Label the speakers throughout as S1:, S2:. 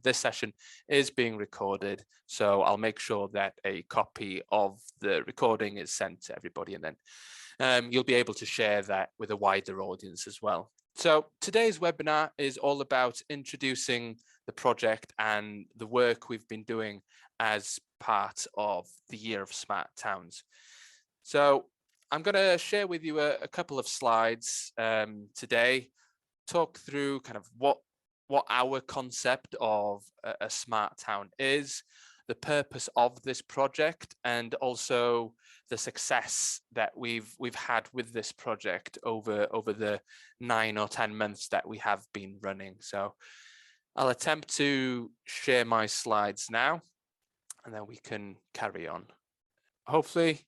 S1: this session is being recorded, so I'll make sure that a copy of the recording is sent to everybody, and then you'll be able to share that with a wider audience as well. So today's webinar is all about introducing the project and the work we've been doing as part of the Year of Smart Towns. So I'm going to share with you a couple of slides today, talk through kind of what our concept of a smart town is, the purpose of this project, and also the success that we've had with this project over the 9 or 10 months that we have been running. So I'll attempt to share my slides now, and then we can carry on. Hopefully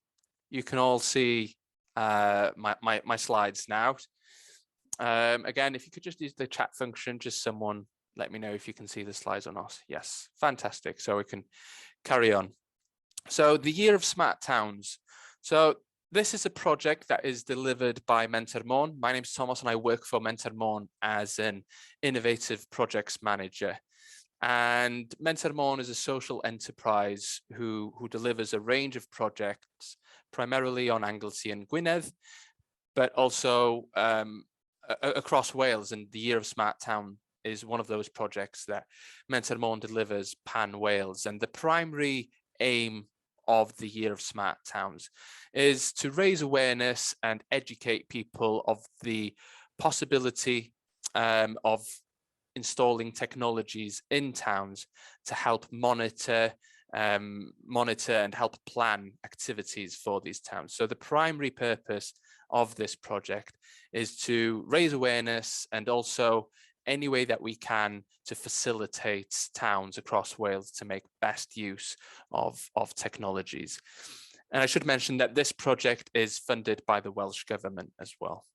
S1: you can all see my slides now. Again, if you could just use the chat function, just someone let me know if you can see the slides or not. Yes, fantastic. So we can carry on. So the Year of Smart Towns. So this is a project that is delivered by Mae'r. My name is Thomas and I work for Mae'r as an innovative projects manager. And Mae'r is a social enterprise who delivers a range of projects, primarily on Anglesey and Gwynedd, but also across Wales. And the Year of Smart Town is one of those projects that Mae'r delivers pan Wales. And the primary aim of the Year of Smart Towns is to raise awareness and educate people of the possibility of installing technologies in towns to help monitor and help plan activities for these towns. So the primary purpose of this project is to raise awareness and also any way that we can to facilitate towns across Wales to make best use of technologies. And I should mention that this project is funded by the Welsh Government as well.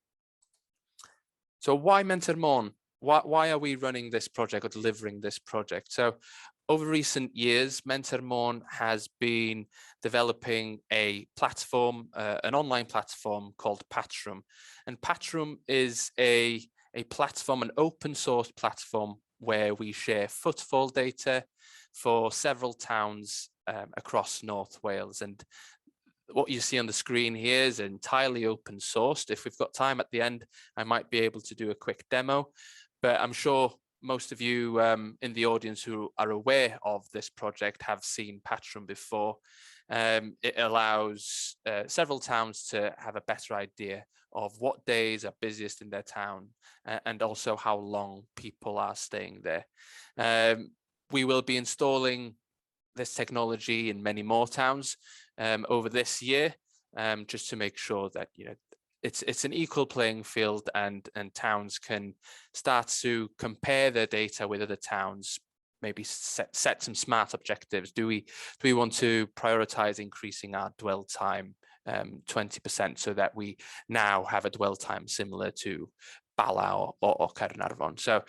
S1: So why Mae'r? Why are we running this project or delivering this project? So over recent years, Mae'r has been developing a platform, an online platform called Patrwm. And Patrwm is a platform, an open source platform where we share footfall data for several towns across North Wales. And what you see on the screen here is entirely open sourced. If we've got time at the end, I might be able to do a quick demo, but I'm sure most of you in the audience who are aware of this project have seen Patrwm before. It allows several towns to have a better idea of what days are busiest in their town and also how long people are staying there. We will be installing this technology in many more towns over this year, just to make sure that it's an equal playing field and towns can start to compare their data with other towns, maybe set some smart objectives. Do we want to prioritize increasing our dwell time 20% so that we now have a dwell time similar to Bala or Caernarfon? So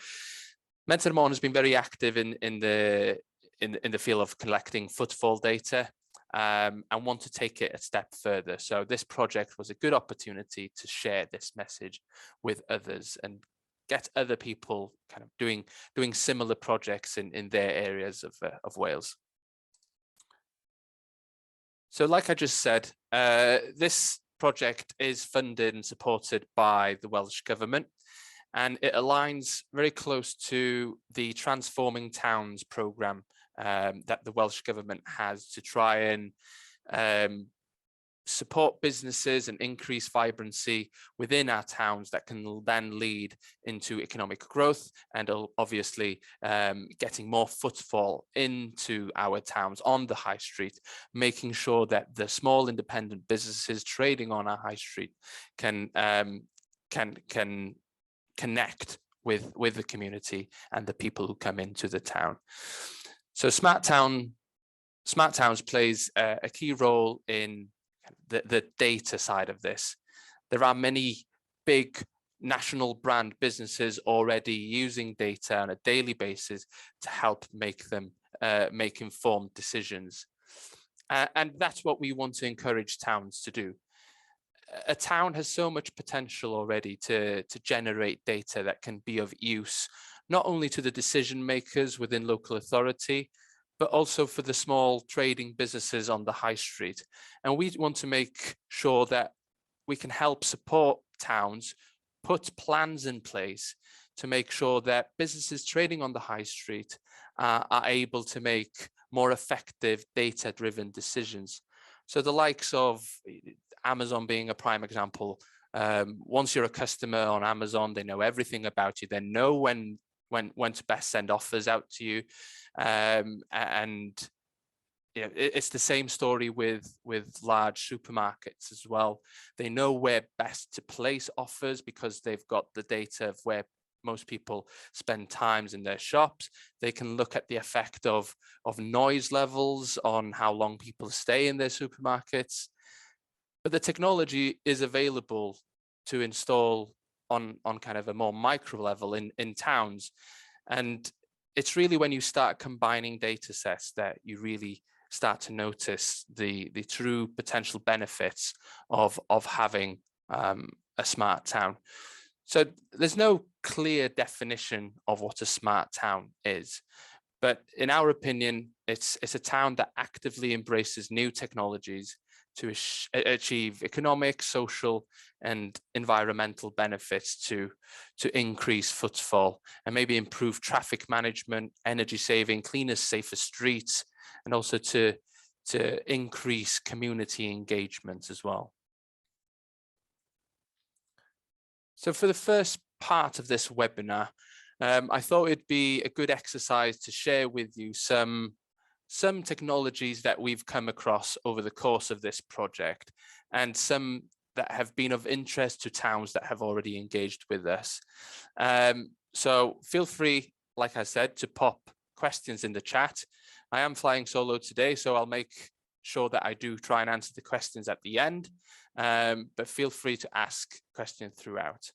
S1: Mae'r has been very active in the field of collecting footfall data and want to take it a step further. So this project was a good opportunity to share this message with others and get other people kind of doing similar projects in their areas of Wales. So like I just said, this project is funded and supported by the Welsh Government, and it aligns very close to the Transforming Towns programme that the Welsh Government has to try and support businesses and increase vibrancy within our towns that can then lead into economic growth and obviously getting more footfall into our towns on the high street, making sure that the small independent businesses trading on our high street can connect with the community and the people who come into the town. So Smart Towns plays a key role in the data side of this. There are many big national brand businesses already using data on a daily basis to help make them make informed decisions. And that's what we want to encourage towns to do. A town has so much potential already to generate data that can be of use, not only to the decision makers within local authority, but also for the small trading businesses on the high street. And we want to make sure that we can help support towns, put plans in place to make sure that businesses trading on the high street are able to make more effective data-driven decisions. So the likes of Amazon being a prime example, once you're a customer on Amazon, they know everything about you. They know when to best send offers out to you. And you know, it's the same story with large supermarkets as well. They know where best to place offers because they've got the data of where most people spend times in their shops. They can look at the effect of noise levels on how long people stay in their supermarkets. But the technology is available to install on kind of a more micro level in towns. And it's really when you start combining data sets that you really start to notice the true potential benefits of having a smart town. So there's no clear definition of what a smart town is, but in our opinion, it's a town that actively embraces new technologies to achieve economic, social, and environmental benefits to increase footfall and maybe improve traffic management, energy saving, cleaner, safer streets, and also to increase community engagement as well. So for the first part of this webinar, I thought it'd be a good exercise to share with you some technologies that we've come across over the course of this project, and some that have been of interest to towns that have already engaged with us. So feel free, like I said, to pop questions in the chat. I am flying solo today, so I'll make sure that I do try and answer the questions at the end, but feel free to ask questions throughout.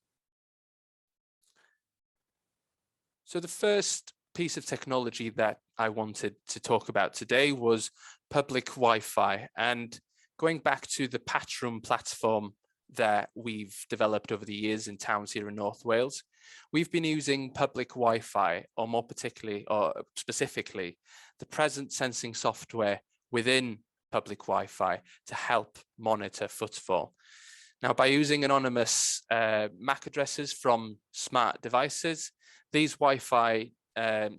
S1: So the first piece of technology that I wanted to talk about today was public Wi-Fi. And going back to the Patrwm platform that we've developed over the years in towns here in North Wales, we've been using public Wi-Fi, or more particularly, or specifically, the presence sensing software within public Wi-Fi to help monitor footfall. Now, by using anonymous MAC addresses from smart devices, these Wi-Fi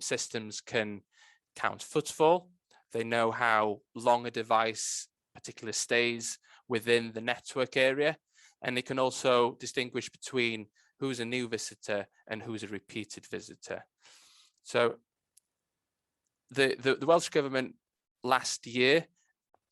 S1: systems can count footfall. They know how long a device particular stays within the network area, and they can also distinguish between who's a new visitor and who's a repeated visitor. So the Welsh Government last year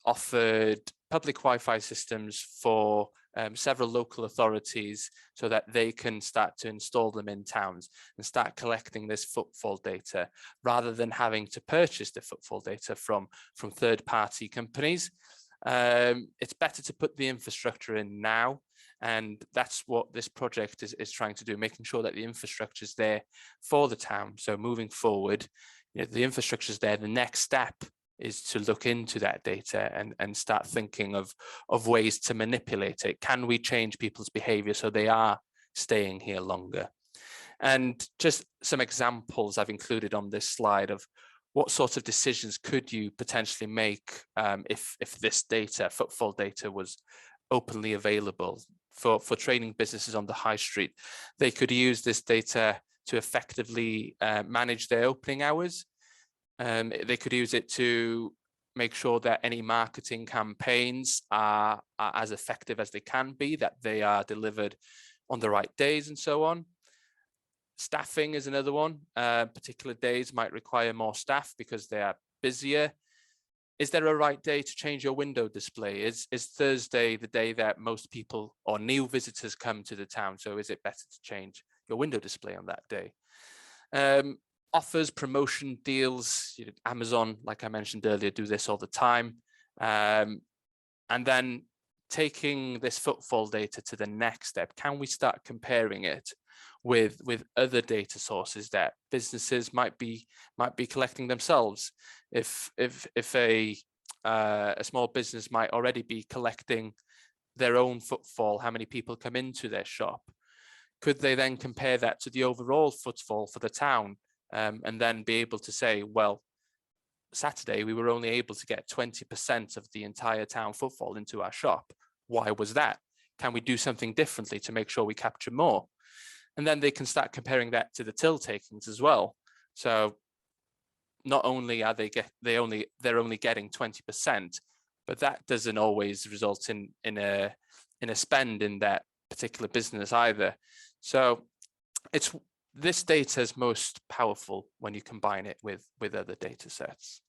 S1: offered public Wi-Fi systems for several local authorities so that they can start to install them in towns and start collecting this footfall data rather than having to purchase the footfall data from third-party companies. It's better to put the infrastructure in now, and that's what this project is trying to do, making sure that the infrastructure is there for the town. So moving forward, you know, the infrastructure is there. The next step is to look into that data and start thinking of ways to manipulate it. Can we change people's behavior so they are staying here longer? And just some examples I've included on this slide of what sorts of decisions could you potentially make if this data, footfall data, was openly available for training businesses on the high street. They could use this data to effectively manage their opening hours. They could use it to make sure that any marketing campaigns are as effective as they can be, that they are delivered on the right days and so on. Staffing is another one. Particular days might require more staff because they are busier. Is there a right day to change your window display? Is Thursday the day that most people or new visitors come to the town? So is it better to change your window display on that day? Offers, promotion deals, you know, Amazon, like I mentioned earlier, do this all the time. And then taking this footfall data to the next step, can we start comparing it with other data sources that businesses might be collecting themselves? If a small business might already be collecting their own footfall, how many people come into their shop, could they then compare that to the overall footfall for the town, and then be able to say, well, Saturday we were only able to get 20% of the entire town footfall into our shop. Why was that? Can we do something differently to make sure we capture more? And then they can start comparing that to the till takings as well. So not only are they're only getting 20%, but that doesn't always result in a spend in that particular business either. So this data is most powerful when you combine it with other data sets.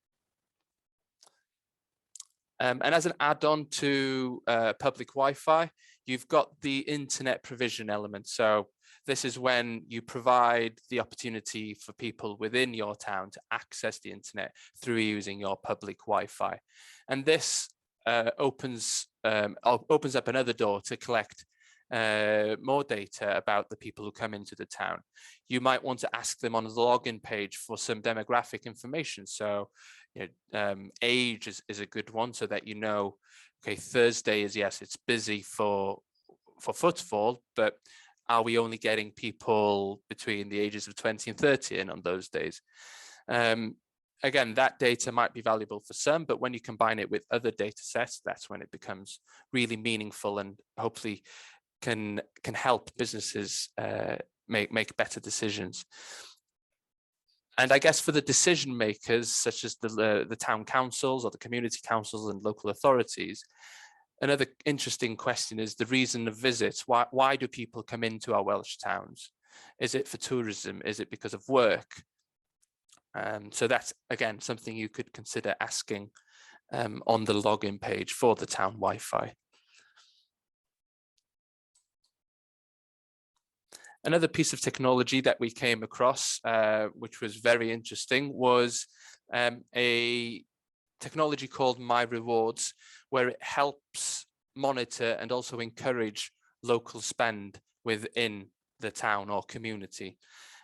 S1: And as an add-on to public Wi-Fi, you've got the internet provision element. So this is when you provide the opportunity for people within your town to access the internet through using your public Wi-Fi. And this opens up another door to collect more data about the people who come into the town. You might want to ask them on the login page for some demographic information. So age is a good one, so that okay, Thursday is, yes, it's busy for footfall, but are we only getting people between the ages of 20 and 30 in on those days? Again, that data might be valuable for some, but when you combine it with other data sets, that's when it becomes really meaningful and hopefully can help businesses make better decisions. And I guess for the decision makers, such as the town councils or the community councils and local authorities, another interesting question is the reason of visits. Why do people come into our Welsh towns? Is it for tourism? Is it because of work? So that's, again, something you could consider asking on the login page for the town Wi-Fi. Another piece of technology that we came across, which was very interesting, was a technology called Mae'r, where it helps monitor and also encourage local spend within the town or community.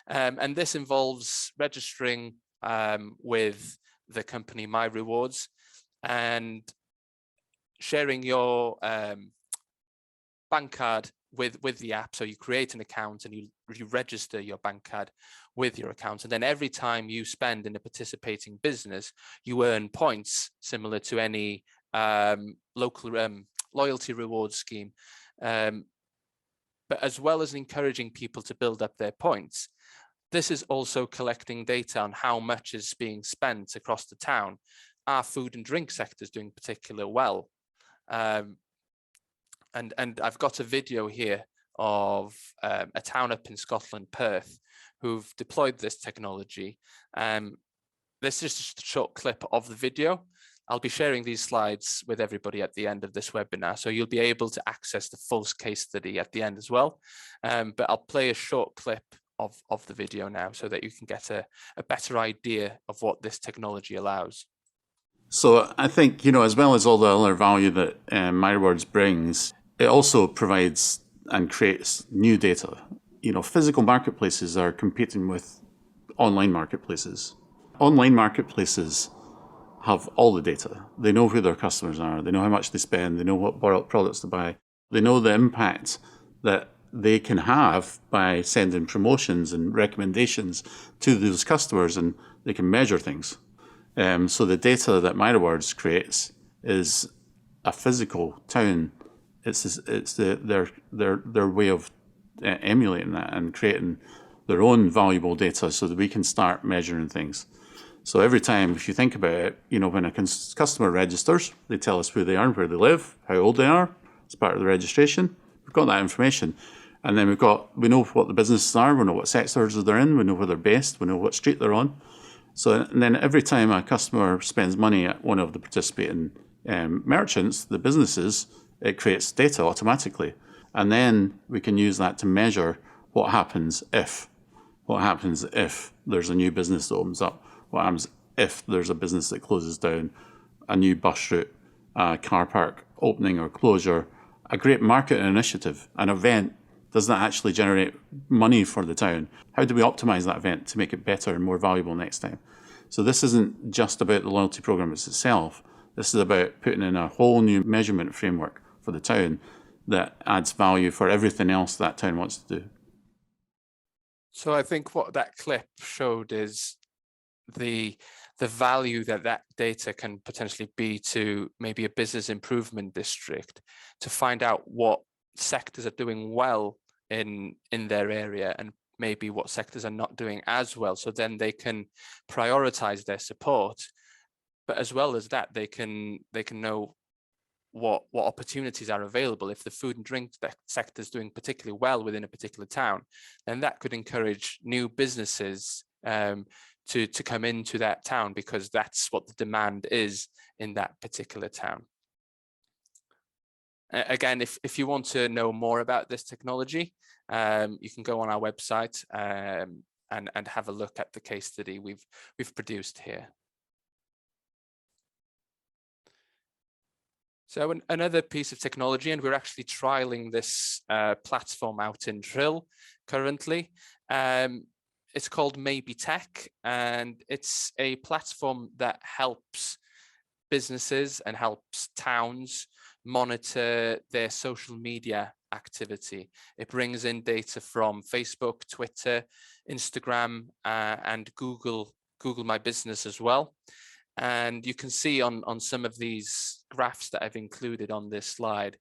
S1: And this involves registering with the company Mae'r and sharing your bank card with the app. So you create an account and you register your bank card with your account, and then every time you spend in a participating business, you earn points similar to any local loyalty reward scheme. But as well as encouraging people to build up their points, this is also collecting data on how much is being spent across the town. Are food and drink sectors doing particularly well? And I've got a video here of a town up in Scotland, Perth, who've deployed this technology. This is just a short clip of the video. I'll be sharing these slides with everybody at the end of this webinar, so you'll be able to access the full case study at the end as well. But I'll play a short clip of the video now so that you can get a better idea of what this technology allows.
S2: So I think, as well as all the other value that Mae'r brings, it also provides and creates new data. Physical marketplaces are competing with online marketplaces. Online marketplaces have all the data. They know who their customers are. They know how much they spend. They know what products to buy. They know the impact that they can have by sending promotions and recommendations to those customers, and they can measure things. So the data that Mae'r creates is a physical town. It's their way of emulating that and creating their own valuable data so that we can start measuring things. So every time, if you think about it, when a customer registers, they tell us who they are, where they live, how old they are. It's part of the registration. We've got that information. And then we know what the businesses are, we know what sectors they're in, we know where they're based, we know what street they're on. So and then every time a customer spends money at one of the participating merchants, the businesses, it creates data automatically. And then we can use that to measure what happens if there's a new business that opens up, what happens if there's a business that closes down, a new bus route, a car park opening or closure, a great marketing initiative, an event. Does that actually generate money for the town? How do we optimize that event to make it better and more valuable next time? So this isn't just about the loyalty program itself. This is about putting in a whole new measurement framework for the town that adds value for everything else that town wants to do.
S1: So I think what that clip showed is the value that that data can potentially be to maybe a business improvement district, to find out what sectors are doing well in their area and maybe what sectors are not doing as well. So then they can prioritize their support, but as well as that, they can know what opportunities are available. If the food and drink sector is doing particularly well within a particular town, then that could encourage new businesses to come into that town, because that's what the demand is in that particular town. Again, if you want to know more about this technology, you can go on our website and have a look at the case study we've produced here. So another piece of technology, and we're actually trialing this platform out in Drill currently. It's called Maybe Tech, and it's a platform that helps businesses and helps towns monitor their social media activity. It brings in data from Facebook, Twitter, Instagram, and Google My Business as well. And you can see on some of these graphs that I've included on this slide,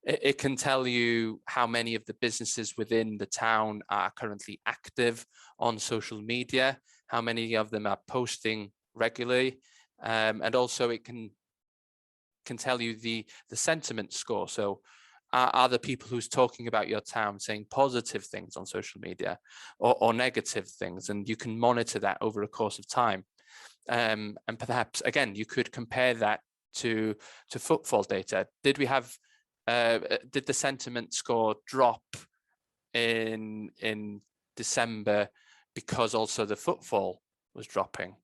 S1: it can tell you how many of the businesses within the town are currently active on social media, how many of them are posting regularly, and also it can tell you the sentiment score. So are the people who's talking about your town saying positive things on social media or negative things? And you can monitor that over a course of time. And perhaps, again, you could compare that to footfall data. Did we have, did the sentiment score drop in December because also the footfall was dropping?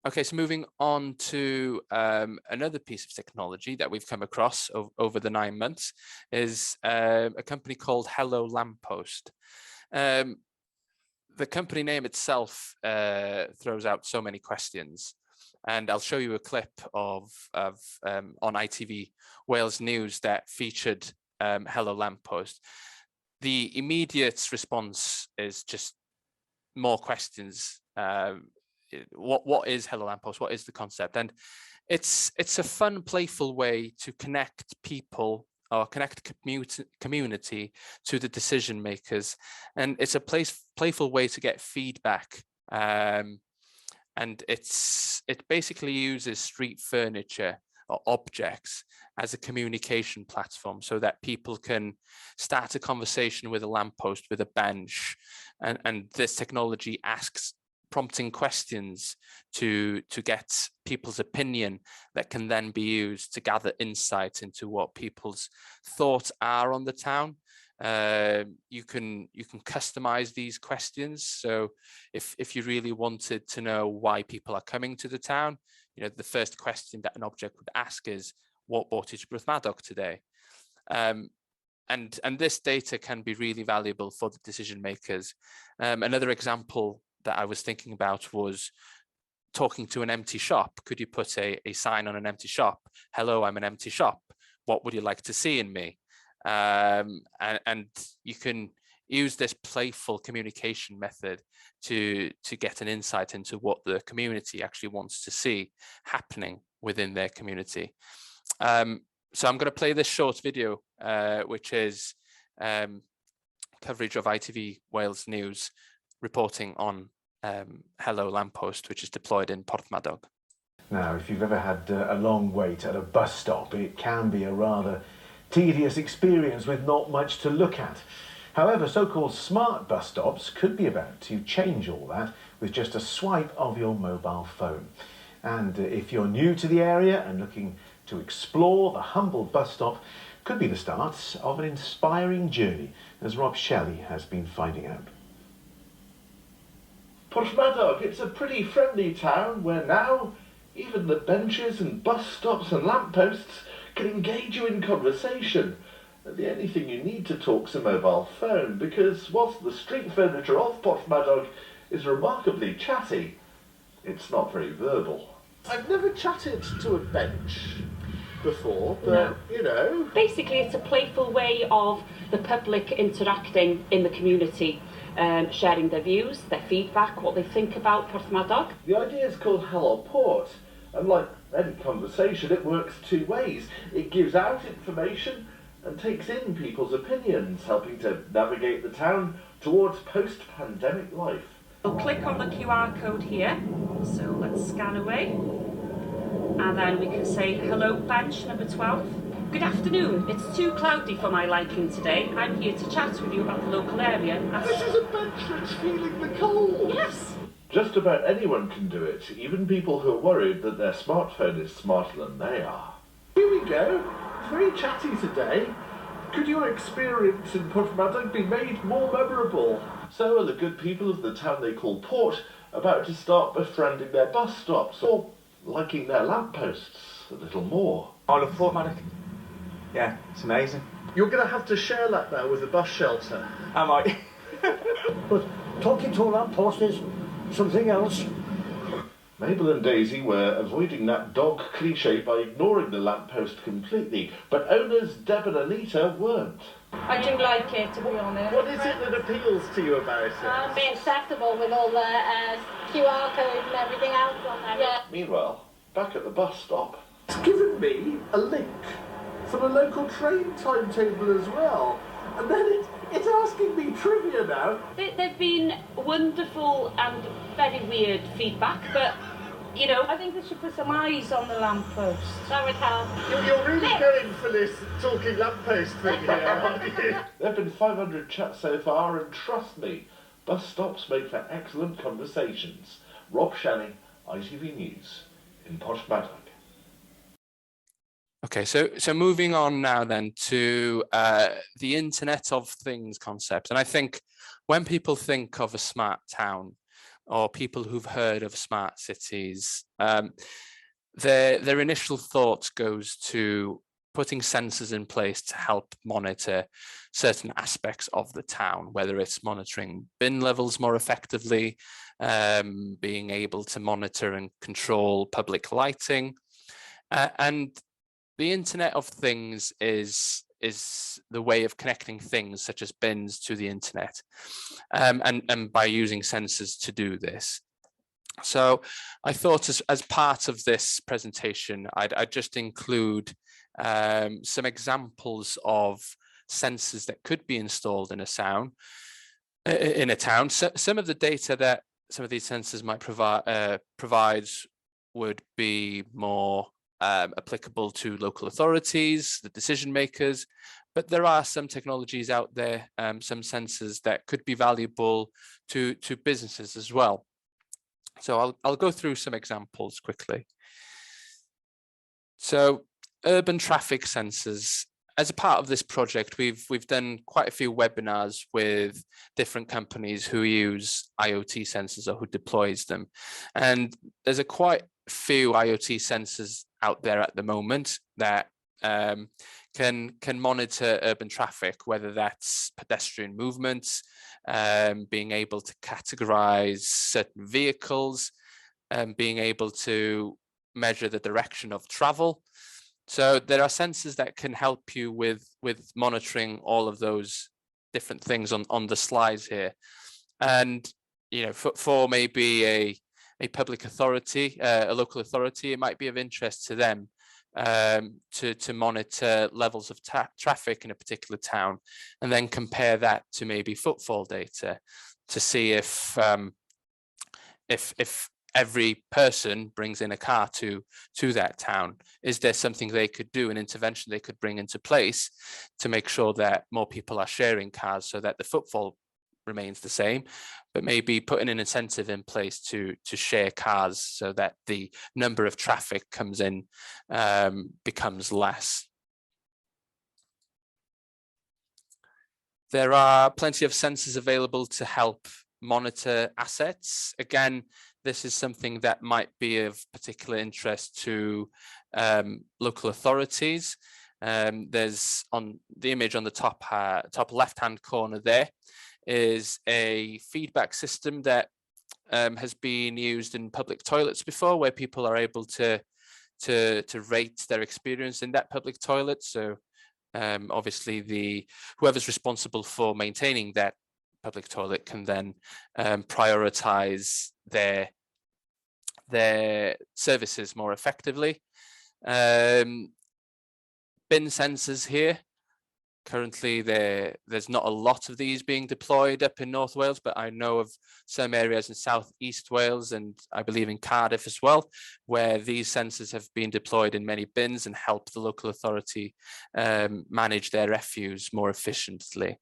S1: Okay, so moving on to another piece of technology that we've come across over the 9 months is a company called Hello Lamppost. The company name itself throws out so many questions, and I'll show you a clip of on ITV Wales News that featured Hello Lamppost. The immediate response is just more questions. What is Hello Lamppost? What is the concept? And it's a fun, playful way to connect people or connect community to the decision makers, and it's a playful way to get feedback. And it basically uses street furniture or objects as a communication platform, so that people can start a conversation with a lamppost, with a bench, and this technology asks prompting questions to get people's opinion that can then be used to gather insight into what people's thoughts are on the town. You can customize these questions. So if you really wanted to know why people are coming to the town, you know, the first question that an object would ask is, what brought you to Prosiect today? And this data can be really valuable for the decision makers. Another example that I was thinking about was talking to an empty shop. Could you put a sign on an empty shop? Hello, I'm an empty shop. What would you like to see in me? And you can use this playful communication method to get an insight into what the community actually wants to see happening within their community. So I'm going to play this short video, which is coverage of ITV Wales News reporting on Hello Lamppost, which is deployed in Porthmadog.
S3: Now, if you've ever had a long wait at a bus stop, it can be a rather tedious experience with not much to look at. However, so-called smart bus stops could be about to change all that with just a swipe of your mobile phone. And if you're new to the area and looking to explore, the humble bus stop could be the start of an inspiring journey, as Rob Shelley has been finding out.
S4: Porthmadog, it's a pretty friendly town where now even the benches and bus stops and lampposts can engage you in conversation. The only thing you need to talk's a mobile phone, because whilst the street furniture of Porthmadog is remarkably chatty, it's not very verbal. I've never chatted to a bench. before, but you know.
S5: Basically, it's a playful way of the public interacting in the community, sharing their views, their feedback, what they think about Porthmadog.
S4: The idea is called Hello Port, and like any conversation, it works two ways. It gives out information and takes in people's opinions, helping to navigate the town towards post-pandemic life.
S5: We'll click on the QR code here, so let's scan away. And then we can say, hello, bench number 12. Good afternoon. It's too cloudy for my liking today. I'm here to chat with you about the local area.
S4: This is a bench that's feeling the cold.
S5: Yes.
S4: Just about anyone can do it, even people who are worried that their smartphone is smarter than they are. Here we go. It's very chatty today. Could your experience in Porthmadog be made more memorable? So are the good people of the town they call Port about to start befriending their bus stops or liking their lampposts a little more.
S6: I love Porthmadog. Yeah, it's amazing.
S4: You're going to have to share that now with the bus shelter.
S6: Am I?
S7: But talking to a lamppost is something else.
S4: Mabel and Daisy were avoiding that dog cliche by ignoring the lamppost completely, but owners Deb and Anita weren't.
S8: I do like it, to be honest.
S4: What is it that appeals to you about it?
S8: Being accessible with all the QR codes and everything else on there. Yeah.
S4: Meanwhile, back at the bus stop, it's given me a link for the local train timetable as well. And then it's asking me trivia now.
S5: They've been wonderful and very weird feedback, but, you know,
S8: I think they should put some eyes on the lamppost. That would help.
S4: You're really going for this talking lamppost thing here, aren't you? There have been 500 chats so far, and trust me, bus stops make for excellent conversations. Rob Shelley, ITV News, in Porthmadog.
S1: Okay, so moving on now then to the Internet of Things concept. And I think when people think of a smart town or people who've heard of smart cities, their initial thought goes to putting sensors in place to help monitor certain aspects of the town, whether it's monitoring bin levels more effectively, being able to monitor and control public lighting, and the Internet of Things is the way of connecting things such as bins to the internet, and by using sensors to do this. So I thought as part of this presentation, I'd just include some examples of sensors that could be installed in a town. So, some of the data that some of these sensors might provide would be more applicable to local authorities, the decision makers, but there are some technologies out there, some sensors that could be valuable to businesses as well. So I'll go through some examples quickly. So urban traffic sensors. As a part of this project, we've done quite a few webinars with different companies who use IoT sensors or who deploys them, and there's a quite few IoT sensors out there at the moment that can monitor urban traffic, whether that's pedestrian movements, being able to categorize certain vehicles, being able to measure the direction of travel. So there are sensors that can help you with monitoring all of those different things on the slides here. And you know, for maybe a public authority, a local authority, it might be of interest to them to monitor levels of traffic in a particular town, and then compare that to maybe footfall data to see if every person brings in a car to that town. Is there something they could do, an intervention they could bring into place to make sure that more people are sharing cars so that the footfall remains the same, but maybe putting an incentive in place to share cars so that the number of traffic comes in becomes less. There are plenty of sensors available to help monitor assets. Again, this is something that might be of particular interest to local authorities. There's on the image on the top left-hand corner there is a feedback system that has been used in public toilets before, where people are able to to rate their experience in that public toilet. So obviously whoever's responsible for maintaining that public toilet can then prioritize their services more effectively. Bin sensors here. Currently, there's not a lot of these being deployed up in North Wales, but I know of some areas in South East Wales and I believe in Cardiff as well, where these sensors have been deployed in many bins and help the local authority manage their refuse more efficiently.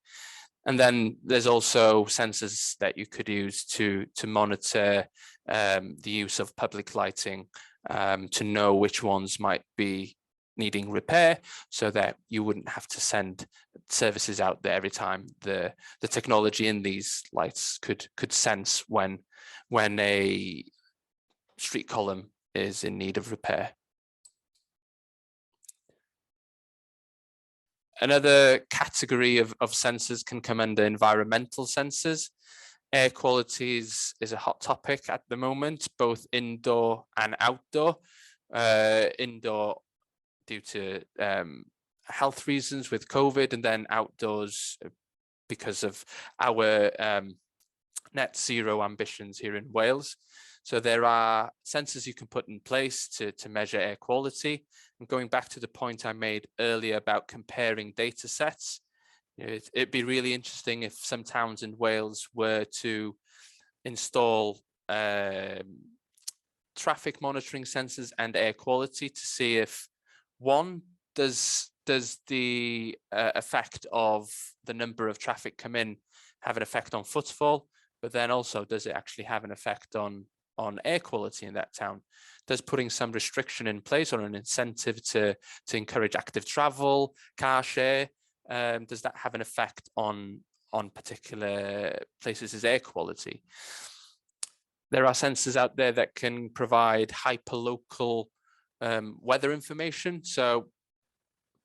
S1: And then there's also sensors that you could use to monitor the use of public lighting to know which ones might be needing repair, so that you wouldn't have to send services out there every time. The technology in these lights could sense when a street column is in need of repair. Another category of sensors can come under environmental sensors. Air quality is a hot topic at the moment, both indoor and outdoor. Indoor due to health reasons with COVID, and then outdoors because of our net zero ambitions here in Wales. So there are sensors you can put in place to measure air quality. And going back to the point I made earlier about comparing data sets, it'd be really interesting if some towns in Wales were to install traffic monitoring sensors and air quality to see if, one, does the effect of the number of traffic come in have an effect on footfall, but then also does it actually have an effect on air quality in that town? Does putting some restriction in place or an incentive to encourage active travel, car share, does that have an effect on particular places' air quality? There are sensors out there that can provide hyperlocal weather information. So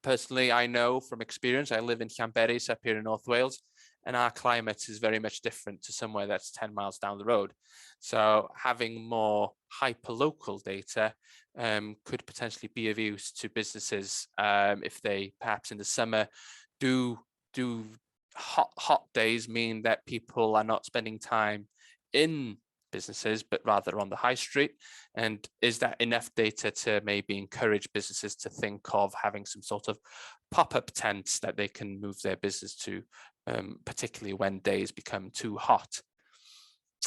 S1: personally, I know from experience, I live in Llanberis up here in North Wales, and our climate is very much different to somewhere that's 10 miles down the road. So having more hyperlocal data could potentially be of use to businesses if they perhaps in the summer do hot days mean that people are not spending time in businesses, but rather on the high street. And is that enough data to maybe encourage businesses to think of having some sort of pop-up tents that they can move their business to, particularly when days become too hot?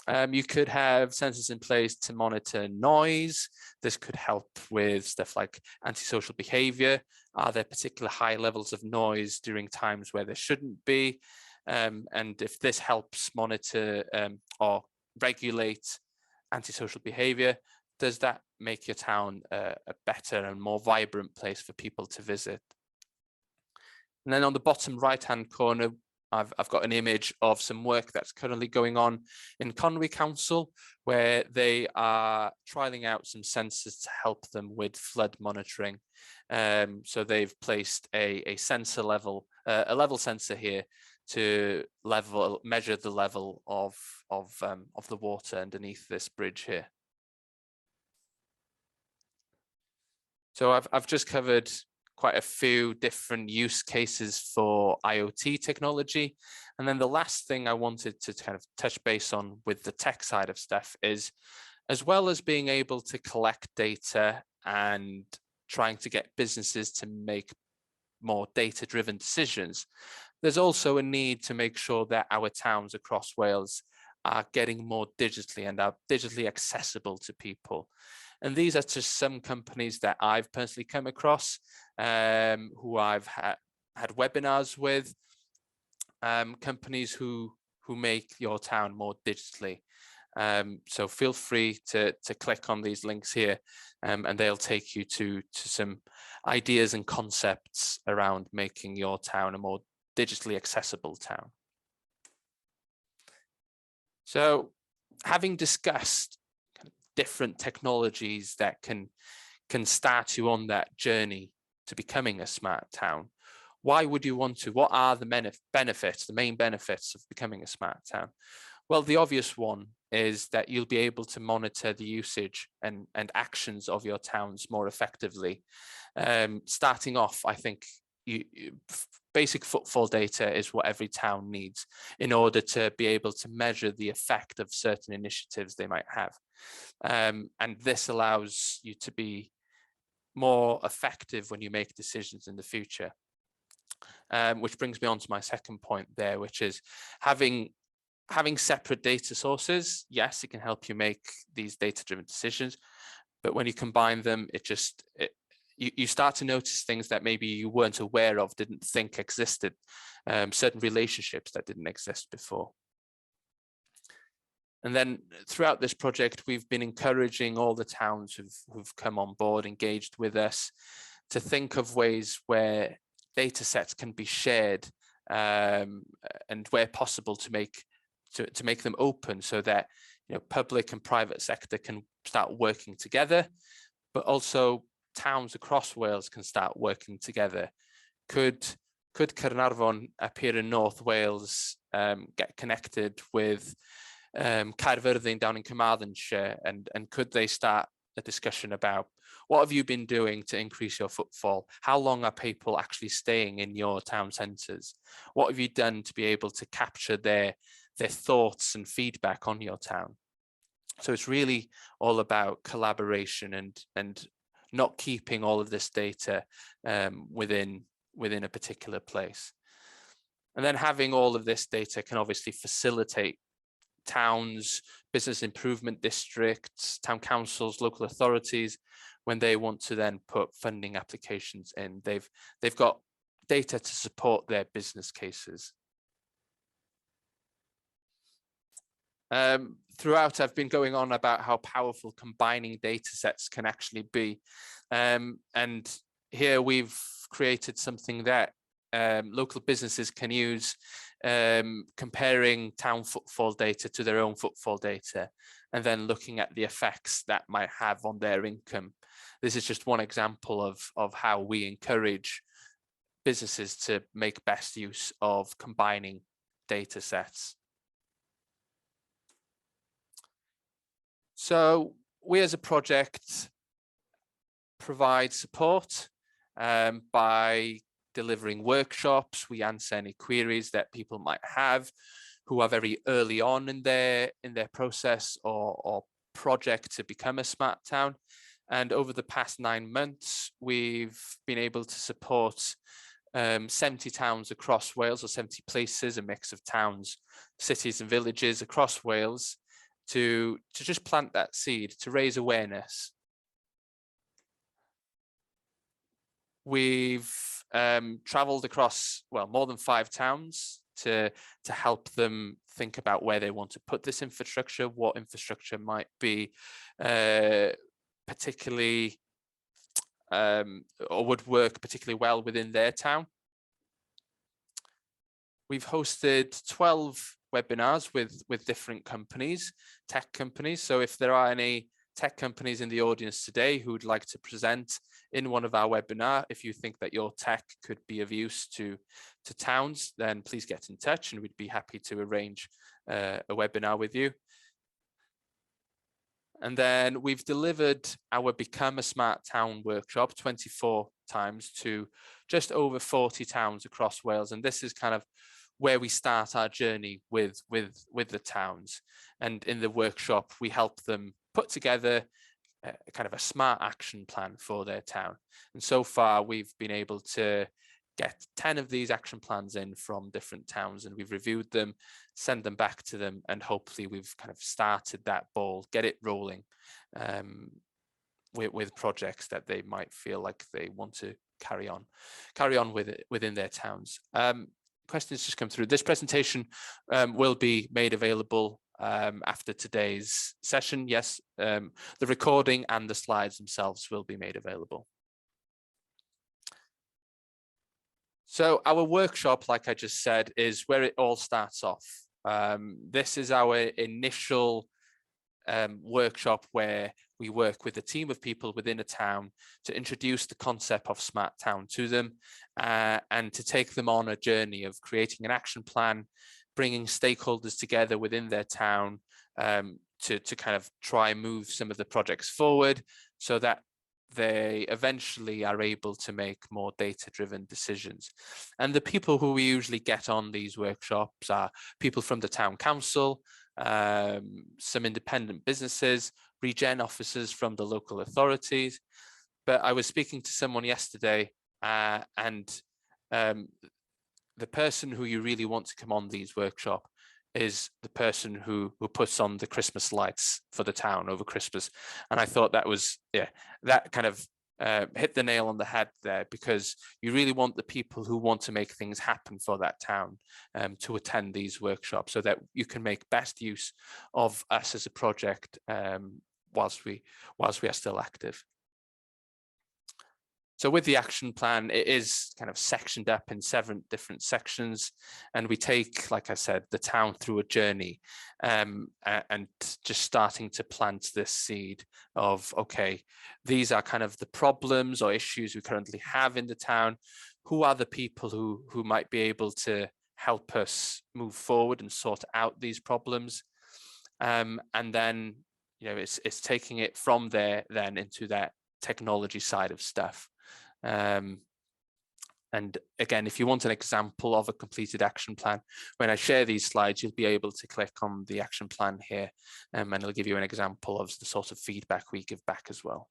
S1: You could have sensors in place to monitor noise. This could help with stuff like antisocial behavior. Are there particular high levels of noise during times where there shouldn't be? And if this helps monitor or regulate antisocial behavior, does that make your town a better and more vibrant place for people to visit? And then on the bottom right-hand corner, I've got an image of some work that's currently going on in Conwy Council, where they are trialing out some sensors to help them with flood monitoring. So they've placed a sensor level, a level sensor here to measure the level of the water underneath this bridge here. So I've just covered quite a few different use cases for IoT technology. And then the last thing I wanted to kind of touch base on with the tech side of stuff is, as well as being able to collect data and trying to get businesses to make more data-driven decisions, there's also a need to make sure that our towns across Wales are getting more digitally and are digitally accessible to people. And these are just some companies that I've personally come across, who I've had webinars with, companies who make your town more digitally. So feel free to click on these links here, and they'll take you to some ideas and concepts around making your town a more digitally accessible town. So having discussed different technologies that can start you on that journey to becoming a smart town, why would you want to? What are the benefits, the main benefits of becoming a smart town? Well, the obvious one is that you'll be able to monitor the usage and actions of your towns more effectively. Starting off, I think basic footfall data is what every town needs in order to be able to measure the effect of certain initiatives they might have. And this allows you to be more effective when you make decisions in the future. Which brings me on to my second point there, which is having separate data sources. Yes, it can help you make these data-driven decisions, but when you combine them, you start to notice things that maybe you weren't aware of, didn't think existed, certain relationships that didn't exist before. And then throughout this project, we've been encouraging all the towns who've come on board, engaged with us, to think of ways where data sets can be shared, and where possible to make them open, so that public and private sector can start working together, but also towns across Wales can start working together. Could Caernarfon up here in North Wales get connected with Caerfyrddin down in Carmarthenshire, and could they start a discussion about what have you been doing to increase your footfall? How long are people actually staying in your town centres? What have you done to be able to capture their thoughts and feedback on your town? So it's really all about collaboration and not keeping all of this data within a particular place. And then having all of this data can obviously facilitate towns, business improvement districts, town councils, local authorities, when they want to then put funding applications in. They've got data to support their business cases. Throughout, I've been going on about how powerful combining data sets can actually be. And here we've created something that local businesses can use, comparing town footfall data to their own footfall data, and then looking at the effects that might have on their income. This is just one example of how we encourage businesses to make best use of combining data sets. So we as a project provide support by delivering workshops. We answer any queries that people might have who are very early on in their process or project to become a smart town. And over the past 9 months, we've been able to support 70 towns across Wales, or 70 places, a mix of towns, cities and villages across Wales, to just plant that seed, to raise awareness. We've travelled across, well, more than 5 towns to help them think about where they want to put this infrastructure, what infrastructure might be particularly or would work particularly well within their town. We've hosted 12 webinars with different companies, tech companies. So if there are any tech companies in the audience today who would like to present in one of our webinar, if you think that your tech could be of use to towns, then please get in touch and we'd be happy to arrange a webinar with you. And then we've delivered our Become a Smart Town workshop 24 times to just over 40 towns across Wales. And this is kind of where we start our journey with the towns. And in the workshop, we help them put together kind of a smart action plan for their town. And so far, we've been able to get 10 of these action plans in from different towns, and we've reviewed them, send them back to them, and hopefully we've kind of started that ball, get it rolling with projects that they might feel like they want to carry on with it within their towns. Questions just come through. This presentation will be made available after today's session. Yes, the recording and the slides themselves will be made available. So our workshop, like I just said, is where it all starts off. This is our initial workshop where we work with a team of people within a town to introduce the concept of smart town to them and to take them on a journey of creating an action plan, bringing stakeholders together within their town, to kind of try and move some of the projects forward so that they eventually are able to make more data-driven decisions. And the people who we usually get on these workshops are people from the town council, some independent businesses, regen officers from the local authorities. But I was speaking to someone yesterday and the person who you really want to come on these workshops is the person who puts on the Christmas lights for the town over Christmas. And I thought that was, that kind of hit the nail on the head there, because you really want the people who want to make things happen for that town to attend these workshops so that you can make best use of us as a project whilst we are still active. So with the action plan, it is kind of sectioned up in 7 different sections, and we take, like I said, the town through a journey and just starting to plant this seed of, okay, these are kind of the problems or issues we currently have in the town. Who are the people who might be able to help us move forward and sort out these problems? And then, you know, it's taking it from there then into that technology side of stuff. And again, if you want an example of a completed action plan, when I share these slides, you'll be able to click on the action plan here, and it'll give you an example of the sort of feedback we give back as well.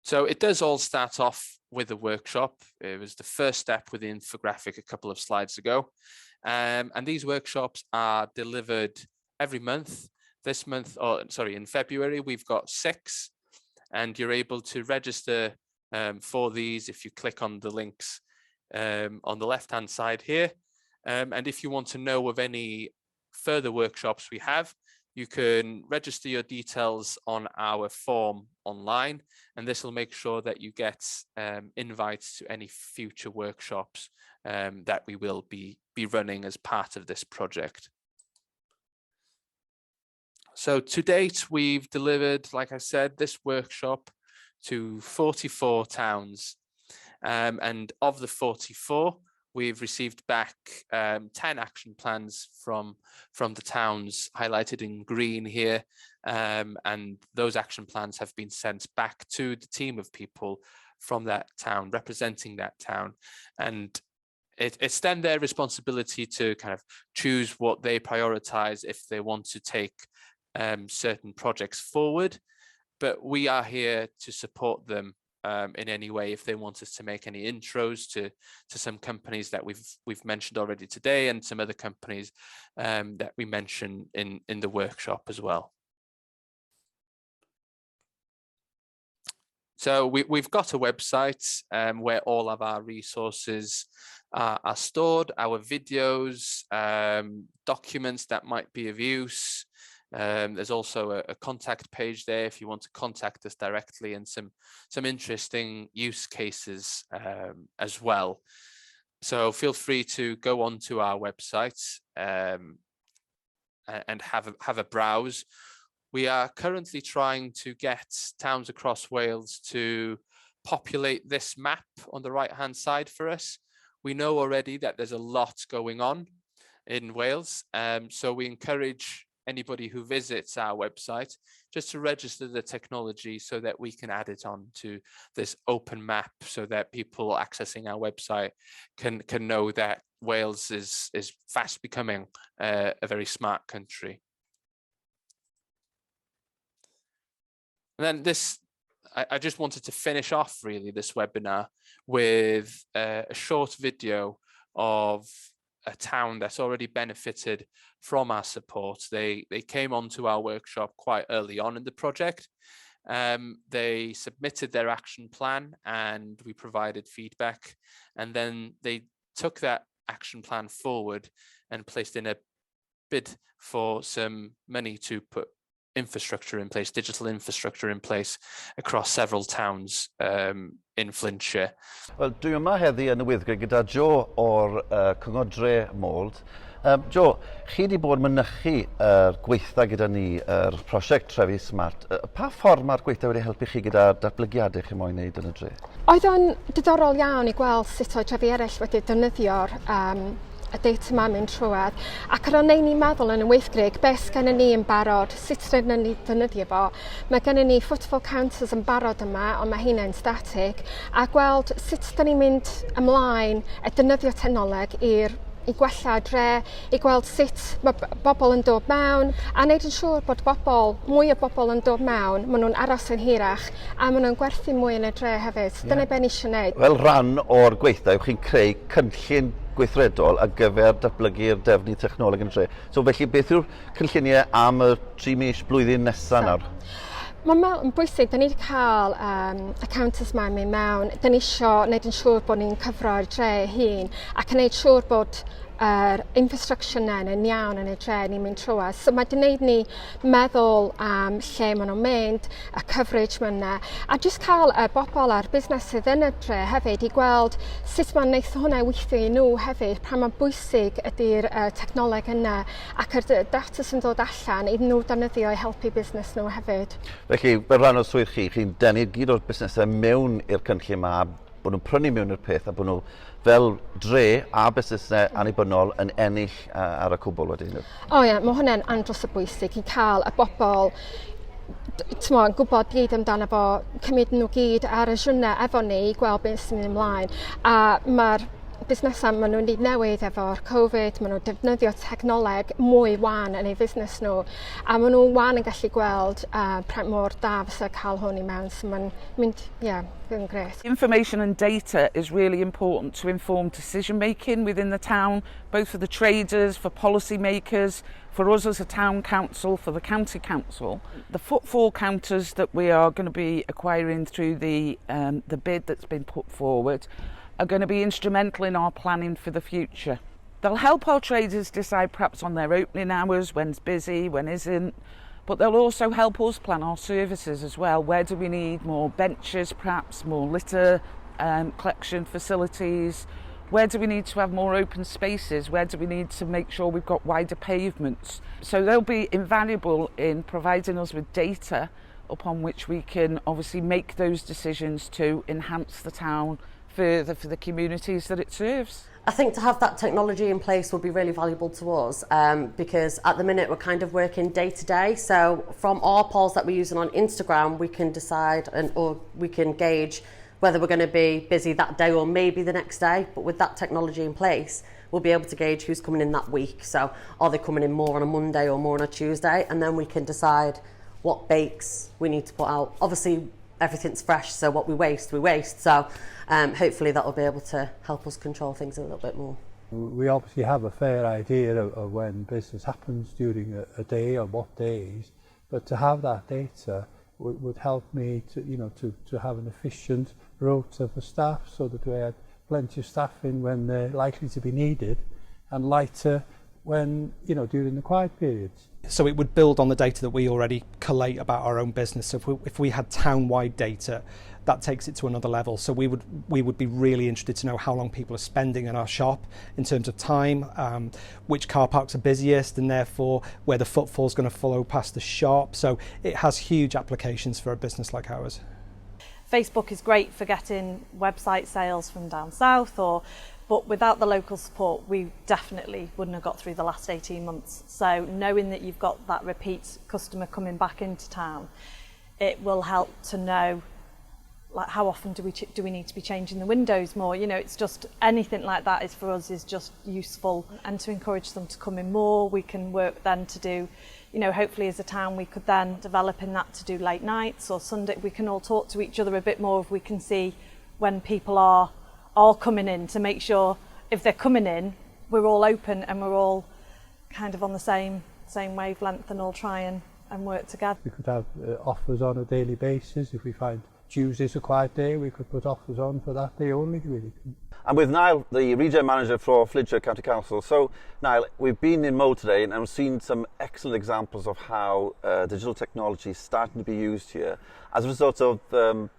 S1: So it does all start off with a workshop. It was the first step with the infographic a couple of slides ago. And these workshops are delivered every month. This month, in February, we've got 6. And you're able to register for these if you click on the links on the left-hand side here. And if you want to know of any further workshops we have, you can register your details on our form online, and this will make sure that you get invites to any future workshops that we will be running as part of this project. So to date, we've delivered, like I said, this workshop to 44 towns. And of the 44, we've received back 10 action plans from the towns highlighted in green here. And those action plans have been sent back to the team of people from that town, representing that town. And it's then their responsibility to kind of choose what they prioritize if they want to take certain projects forward, but we are here to support them in any way if they want us to make any intros to some companies that we've mentioned already today, and some other companies that we mention in the workshop as well. So we've got a website where all of our resources are stored, our videos, documents that might be of use. There's also a contact page there if you want to contact us directly, and some interesting use cases as well. So feel free to go onto our website and have a browse. We are currently trying to get towns across Wales to populate this map on the right-hand side for us. We know already that there's a lot going on in Wales, so we encourage anybody who visits our website just to register the technology so that we can add it on to this open map, so that people accessing our website can know that Wales is fast becoming a very smart country. And then I just wanted to finish off really this webinar with a short video of a town that's already benefited from our support. They came onto our workshop quite early on in the project. They submitted their action plan and we provided feedback, and then they took that action plan forward and placed in a bid for some money to put infrastructure in place, digital infrastructure in place across several towns in Flintshire.
S9: Wel, dwi yma heddi yn y wyddgrau gyda Joe o'r Cynghodre Mold. Joe, chi wedi bod mynychu gweithdai gyda ni Prosiect Trefi SMART. Pa ffordd mae'r gweithdai wedi helpu chi gyda datblygiadau chi moyn wneud yn y dre?
S10: Oedd o'n diddorol iawn i gweld sut oedd trefi eraill wedi defnyddio'r y data yma mynd trwad. Ac ar ôl neud ni meddwl yn y weithgrig, beth gennym ni yn barod, sut rydyn ni defnyddio fo. Mae gennym ni footfall counters yn barod yma, ond mae hynny'n static, a gweld sut da ni'n mynd ymlaen y defnyddio technoleg i gwella dre, i gweld sut mae bobl yn dod mewn, a wneud yn siŵr bod mwy o bobl yn dod mewn, maen nhw'n aros yn hirach, a maen nhw'n gwerthu mwy yn y dre hefyd. Dyna be ni eisiau gwneud.
S9: Fel rhan o'r gweithdai, chi'n creu cynllun gweithredol ar gyfer datblygu'r defnydd technoleg yn y dre. So felly, beth yw'r cynlluniau am y 3 mis blwyddyn nesaf nawr?
S10: Mae'n bwysig, da ni wedi cael y counters ma'n mynd mewn, da ni eisiau gwneud yn siŵr bod ni'n cyfro'r dre hun ac yn gwneud siŵr bod yr infrastructure yn iawn yn y dre ni'n mynd trwy. So mae wedi gwneud ni meddwl am lle maen nhw'n mynd, y coverage ma'n yna, a jyst cael y bobl a'r busnesau yn y dre hefyd i gweld sut mae'n neith hwnna weithio i nhw hefyd, pan mae'n bwysig ydy'r technoleg yna ac yr data sy'n dod allan iddyn nhw defnyddio i helpu busnes nhw hefyd.
S9: Felly, fel rhan o swydd chi'n denu gyd o'r busnesau mewn i'r cynllun yma, bod nhw'n prynu mewn i'r peth a bod nhw fel dre a busnesau annibynnol yn ennill ar y cwbl wedyn.
S10: O ie, mae hwnna'n andros o bwysig i cael y bobl yn gwybod gyd amdano fo, cymryd nhw gyd ar y siwrna efo ni i gweld beth sy'n mynd ymlaen. A mae'r busnesau maen nhw'n newydd efo'r Covid, maen nhw'n defnyddio technoleg mwy wan yn eu busnes nhw, a maen nhw wan yn gallu gweld mor da fysa cael hwn i mewn, so mae'n mynd, yn gret.
S11: Information and data is really important to inform decision making within the town, both for the traders, for policy makers, for us as a town council, for the county council. The footfall counters that we are going to be acquiring through the bid that's been put forward are going to be instrumental in our planning for the future. They'll help our traders decide perhaps on their opening hours, when's busy, when isn't, but they'll also help us plan our services as well. Where do we need more benches, perhaps more litter collection facilities? Where do we need to have more open spaces? Where do we need to make sure we've got wider pavements? So they'll be invaluable in providing us with data upon which we can obviously make those decisions to enhance the town further for the communities that it serves.
S12: I think to have that technology in place will be really valuable to us because at the minute we're kind of working day to day. So from our polls that we're using on Instagram, we can decide or we can gauge whether we're going to be busy that day or maybe the next day. But with that technology in place, we'll be able to gauge who's coming in that week. So are they coming in more on a Monday or more on a Tuesday? And then we can decide what bakes we need to put out. Obviously, everything's fresh, so what we waste. So hopefully that will be able to help us control things a little bit more.
S13: We obviously have a fair idea of when business happens during a day or what days, but to have that data would help me to have an efficient rota for staff so that we had plenty of staff in when they're likely to be needed and lighter when, during the quiet periods.
S14: So it would build on the data that we already collate about our own business. So if we had town-wide data, that takes it to another level. So we would be really interested to know how long people are spending in our shop in terms of time, which car parks are busiest, and therefore where the footfall is going to follow past the shop. So it has huge applications for a business like ours.
S15: Facebook is great for getting website sales from down south, but without the local support, we definitely wouldn't have got through the last 18 months. So knowing that you've got that repeat customer coming back into town, it will help to know like how often do we need to be changing the windows more. It's just anything like that is for us is just useful, and to encourage them to come in more. We can work then to do, hopefully as a town we could then develop in that to do late nights or Sunday. We can all talk to each other a bit more if we can see when people are coming in, to make sure if they're coming in we're all open and we're all kind of on the same wavelength and all try and work together.
S13: We could have offers on a daily basis. If we find Tuesday's a quiet day, we could put offers on for that day only, really.
S9: And with Niall, the region manager for Flintshire County Council. So, Niall, we've been in Mo today and we've seen some excellent examples of how digital technology is starting to be used here as a result of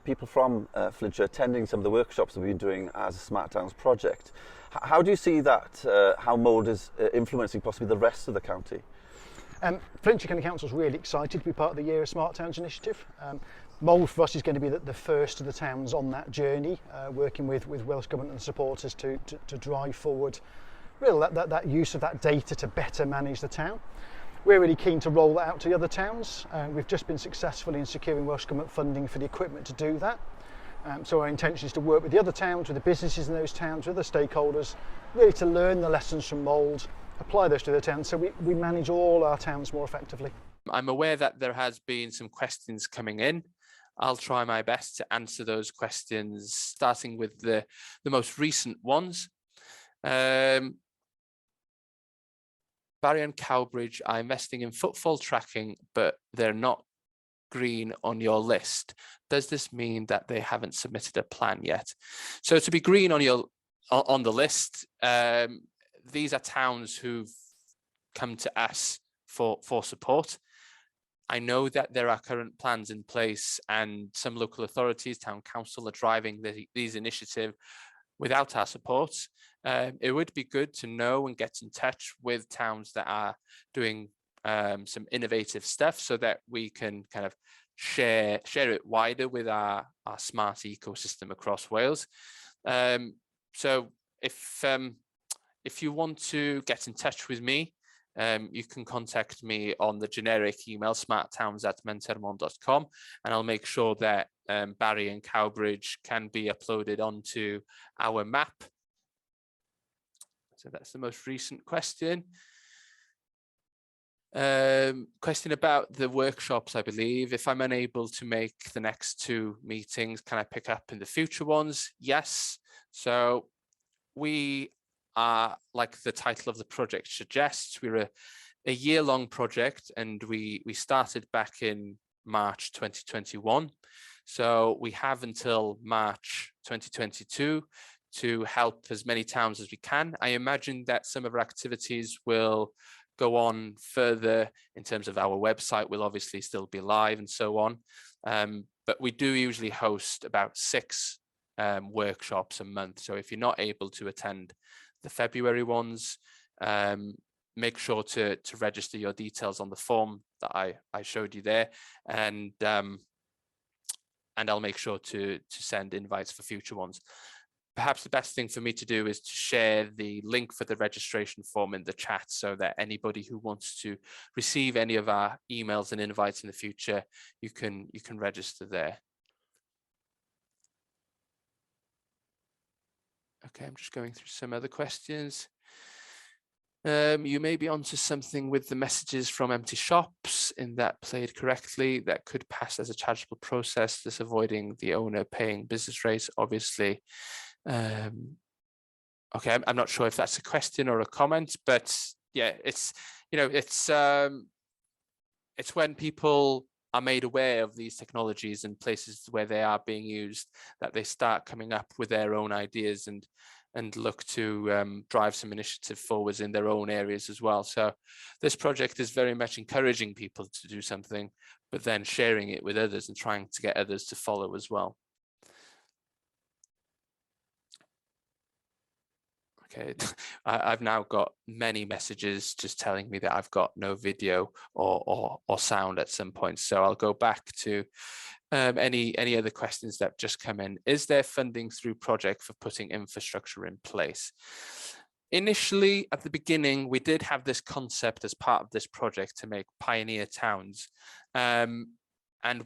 S9: people from Flintshire attending some of the workshops that we've been doing as a Smart Towns project. How do you see that, how Mo is influencing possibly the rest of the county?
S16: Flintshire County Council is really excited to be part of the Year of Smart Towns initiative. Mould for us is going to be the first of the towns on that journey, working with Welsh Government and supporters to drive forward really that use of that data to better manage the town. We're really keen to roll that out to the other towns. We've just been successful in securing Welsh Government funding for the equipment to do that. So our intention is to work with the other towns, with the businesses in those towns, with the stakeholders, really to learn the lessons from mould, apply those to the towns so we manage all our towns more effectively. I'm
S1: aware that there has been some questions coming in. I'll try my best to answer those questions, starting with the most recent ones. Barry and Cowbridge are investing in footfall tracking, but they're not green on your list. Does this mean that they haven't submitted a plan yet? So to be green on the list, these are towns who've come to us for support. I know that there are current plans in place, and some local authorities, town council, are driving these initiatives without our support. It would be good to know and get in touch with towns that are doing some innovative stuff so that we can kind of share it wider with our smart ecosystem across Wales. So if you want to get in touch with me, you can contact me on the generic email smarttowns@mentermon.com, and I'll make sure that Barry and Cowbridge can be uploaded onto our map. So that's the most recent question. Question about the workshops, I believe. If I'm unable to make the next 2 meetings, can I pick up in the future ones? Yes. So we are, like the title of the project suggests, we're a year-long project, and we started back in March 2021. So we have until March 2022 to help as many towns as we can. I imagine that some of our activities will go on further in terms of our website will obviously still be live and so on. But we do usually host about 6 workshops a month. So if you're not able to attend the February ones, make sure to register your details on the form that I showed you there, and I'll make sure to send invites for future ones. Perhaps the best thing for me to do is to share the link for the registration form in the chat so that anybody who wants to receive any of our emails and invites in the future, you can register there. Okay, I'm just going through some other questions. You may be onto something with the messages from empty shops in that played correctly that could pass as a chargeable process, thus avoiding the owner paying business rates, obviously. Okay, I'm not sure if that's a question or a comment, but yeah, it's when people are made aware of these technologies and places where they are being used that they start coming up with their own ideas and look to drive some initiative forwards in their own areas as well. So this project is very much encouraging people to do something, but then sharing it with others and trying to get others to follow as well. Okay, I've now got many messages just telling me that I've got no video or sound at some point. So I'll go back to any other questions that just come in. Is there funding through Prosiect for putting infrastructure in place? Initially, at the beginning, we did have this concept as part of this project to make pioneer towns. And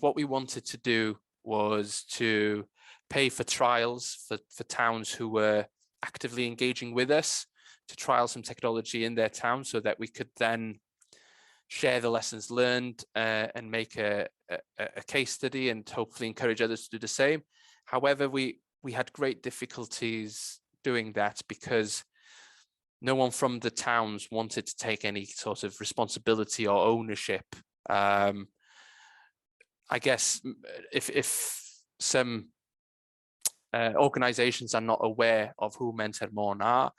S1: what we wanted to do was to pay for trials for towns who were actively engaging with us to trial some technology in their town so that we could then share the lessons learned and make a case study and hopefully encourage others to do the same. However, we had great difficulties doing that because no one from the towns wanted to take any sort of responsibility or ownership. I guess if some organizations are not aware of who Mentermon are,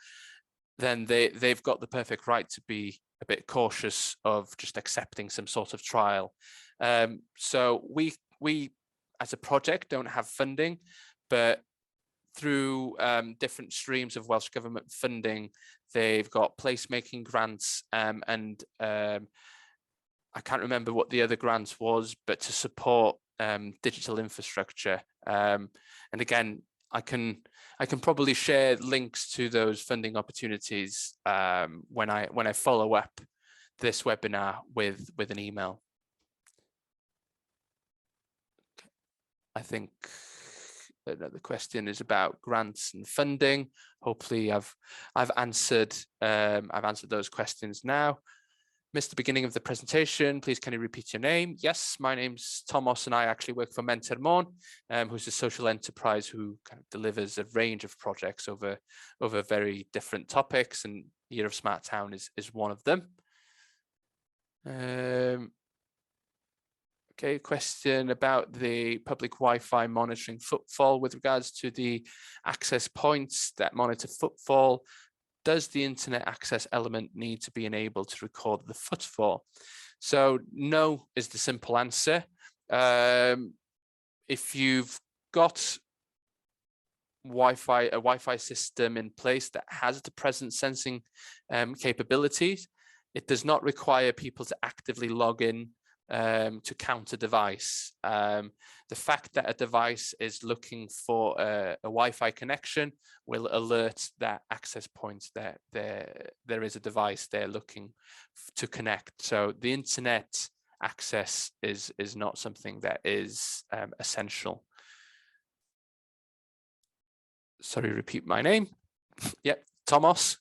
S1: then they've got the perfect right to be a bit cautious of just accepting some sort of trial. So we as a project don't have funding, but through different streams of Welsh Government funding, they've got placemaking grants and I can't remember what the other grant was, but to support digital infrastructure. And again, I can probably share links to those funding opportunities when I follow up this webinar with an email. I think another question is about grants and funding. Hopefully I've answered those questions now. Missed the beginning of the presentation. Please can you repeat your name? Yes, my name's Thomas and I actually work for Mae'r, who's a social enterprise who kind of delivers a range of projects over very different topics, and Year of Smart Town is one of them. Okay, question about the public Wi-Fi monitoring footfall with regards to the access points that monitor footfall. Does the internet access element need to be enabled to record the footfall? So no is the simple answer. If you've got a Wi-Fi system in place that has the presence sensing capabilities, it does not require people to actively log in to count a device. The fact that a device is looking for a Wi-Fi connection will alert that access point that there is a device they're looking to connect. So the internet access is not something that is essential. Sorry, repeat my name. Yep, Thomas.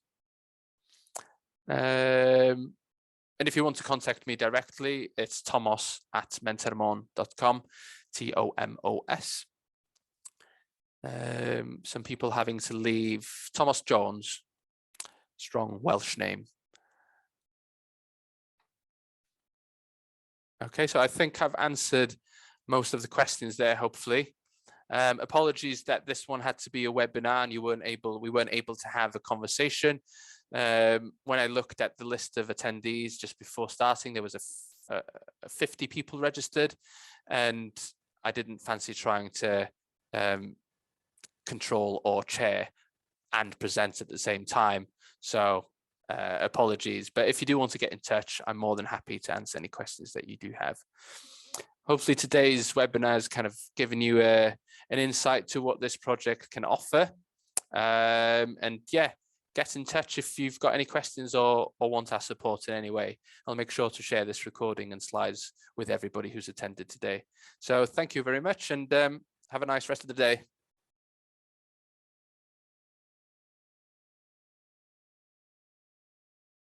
S1: And if you want to contact me directly, it's thomas@mentormon.com, TOMOS. Some people having to leave. Thomas Jones, strong Welsh name. Okay, so I think I've answered most of the questions there, hopefully. Apologies that this one had to be a webinar and we weren't able to have a conversation. When I looked at the list of attendees just before starting, there was a 50 people registered, and I didn't fancy trying to control or chair and present at the same time. So apologies, but if you do want to get in touch, I'm more than happy to answer any questions that you do have. Hopefully today's webinar has kind of given you an insight to what this project can offer. And yeah, get in touch if you've got any questions or want our support in any way. I'll make sure to share this recording and slides with everybody who's attended today. So thank you very much, and have a nice rest of the day.